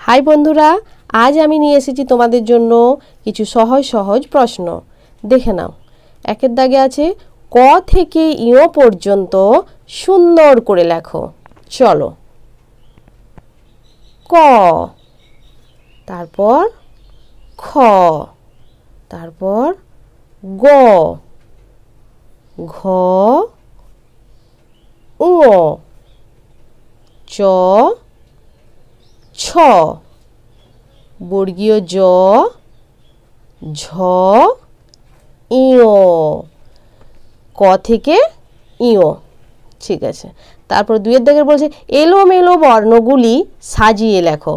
High বন্ধুরা, আজ আমি নিয়ে এসেছি তোমাদের জন্য কিছু সহজ সহজ প্রশ্ন। দেখে নাও। একের দাগে আছে ক থেকে ইয় পর্যন্ত সুন্দর করে লেখো। চলো। ক, তারপর খ, তারপর গ, ঘ, ঙ, চ, ছ, বর্গীয় জ, ঝ, ইয়। ক থেকে ইয়। ঠিক আছে। তারপর দুইয়ের দাগের বলছে এলোমেলো বর্ণগুলি সাজিয়ে লেখো।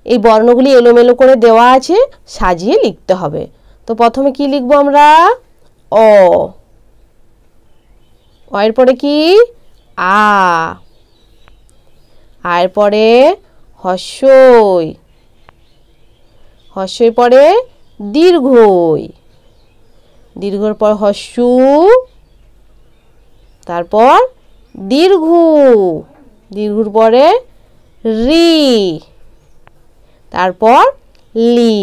এই বর্ণগুলি এলোমেলো করে দেওয়া আছে, সাজিয়ে লিখতে হবে। তো প্রথমে কি লিখবো আমরা? অ। এর পরে কি? আ। আর পরে হস্যই। হস্যই পরে দীর্ঘই। দীর্ঘর পর হস্যু, তারপর দীর্ঘ। দীর্ঘর পরে রি, তারপর লি।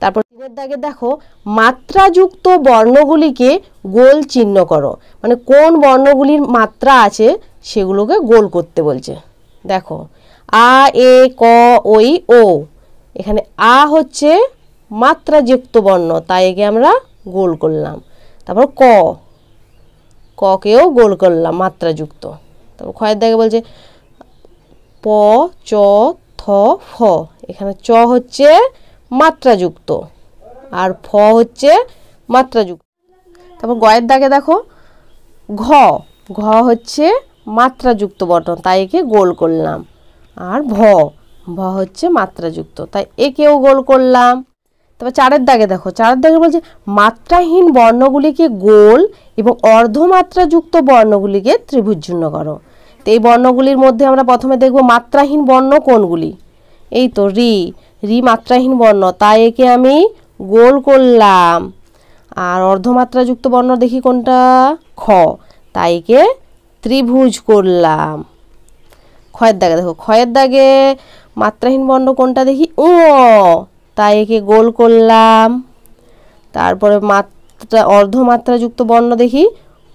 তারপর তিনের দাগে দেখো মাত্রাযুক্ত বর্ণগুলিকে গোল চিহ্ন করো। মানে কোন বর্ণগুলির মাত্রা আছে সেগুলোকে গোল করতে বলছে। দেখো আ, এ, ক, ওই, ও। এখানে আ হচ্ছে মাত্রাযুক্ত বর্ণ, তাই একে আমরা গোল করলাম। তারপর ক, ককেও গোল করলাম মাত্রাযুক্ত। তারপর ক্ষয়ের দাগে বলছে প, চ, থ, ফ। এখানে চ হচ্ছে মাত্রাযুক্ত আর ফ হচ্ছে মাত্রাযুক্ত। তারপর গয়ের দাগে দেখো ঘ, ঘ হচ্ছে মাত্রাযুক্ত বর্ণ, তাই একে গোল করলাম। আর ভ, ভ হচ্ছে মাত্রাযুক্ত, তাই একেও গোল করলাম। তারপর চারের দাগে দেখো, চারের দাগে বলছে মাত্রাহীন বর্ণগুলিকে গোল এবং অর্ধমাত্রাযুক্ত বর্ণগুলিকে ত্রিভুজযুক্ত করো। তো এই বর্ণগুলির মধ্যে আমরা প্রথমে দেখব মাত্রাহীন বর্ণ কোনগুলি। এই তো রি, রি মাত্রাহীন বর্ণ, তাই একে আমি গোল করলাম। আর অর্ধমাত্রাযুক্ত বর্ণ দেখি কোনটা? খ, তাই একে ত্রিভুজ করলাম। ক্ষয়ের দাগে দেখো, ক্ষয়ের দাগে মাত্রাহীন বর্ণ কোনটা দেখি? উ, তাই একে গোল করলাম। তারপরে অর্ধমাত্রাযুক্ত বর্ণ দেখি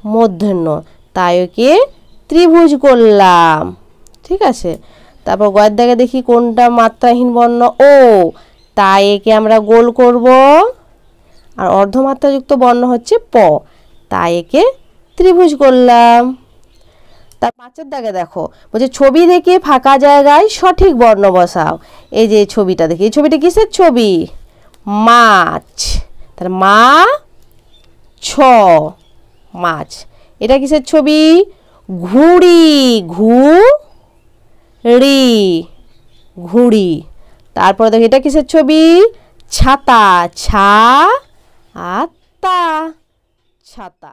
মূর্ধন্য, তাই একে ত্রিভুজ করলাম। ঠিক আছে। তারপর গয়ের দাগে দেখি কোনটা মাত্রাহীন বর্ণ? ও, তাই একে আমরা গোল করব। আর অর্ধমাত্রাযুক্ত বর্ণ হচ্ছে প, তাই একে ত্রিভুজ করলাম। তার পাঁচের দাগে দেখো বলছে ছবি দেখে ফাঁকা জায়গায় সঠিক বর্ণ বসাও। এই যে ছবিটা দেখি, এই ছবিটা কিসের ছবি? মাছ। তার মা ছ, মাছ। এটা কিসের ছবি? ঘুড়ি, ঘু রি, ঘুড়ি। তারপরে দেখো এটা কিসের ছবি? ছাতা, ছা আর তা, ছাতা।